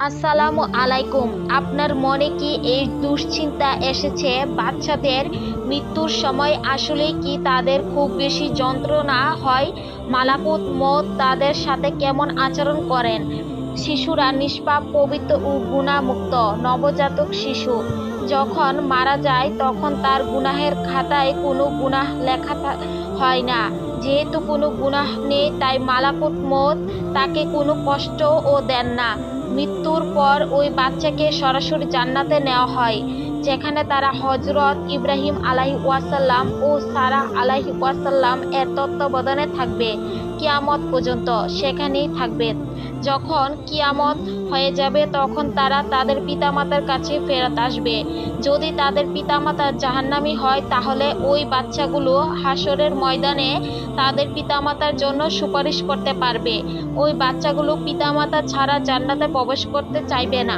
আসসালামু আলাইকুম। আপনার মনে কি এই দুশ্চিন্তা এসেছে, বাচ্চাদের মৃত্যুর সময় আসলে কি তাদের খুব বেশি যন্ত্রণা হয়? মালাকুত মত তাদের সাথে কেমন আচরণ করেন? শিশুরা নিষ্পাপ, পবিত্র ও গুনাহমুক্ত। নবজাতক শিশু যখন মারা যায় তখন তার গুনাহের খাতায় কোনো গুনাহ লেখা হয় না। যেহেতু কোনো গুনাহ নেই, তাই মালাকুত মত তাকে কোনো কষ্টও দেন না। মৃত্যুর পর ওই বাচ্চাকে সরাসরি জান্নাতে নেওয়া হয়, যেখানে তারা হযরত ইব্রাহিম আলাইহিস-সালাম ও সারাহ আলাইহিস-সালাম এর তত্ত্বাবধানে থাকবে। কিয়ামত পর্যন্ত সেখানেই থাকবে। যখন কিয়ামত হয়ে যাবে তখন তারা তাদের পিতামাতার কাছে ফেরত আসবে। যদি তাদের পিতামাতা জাহান্নামী হয় তাহলে ওই বাচ্চাগুলো হাসরের ময়দানে তাদের পিতামাতার জন্য সুপারিশ করতে পারবে। ওই বাচ্চাগুলো পিতামাতা ছাড়া জান্নাতে প্রবেশ করতে চাইবে না।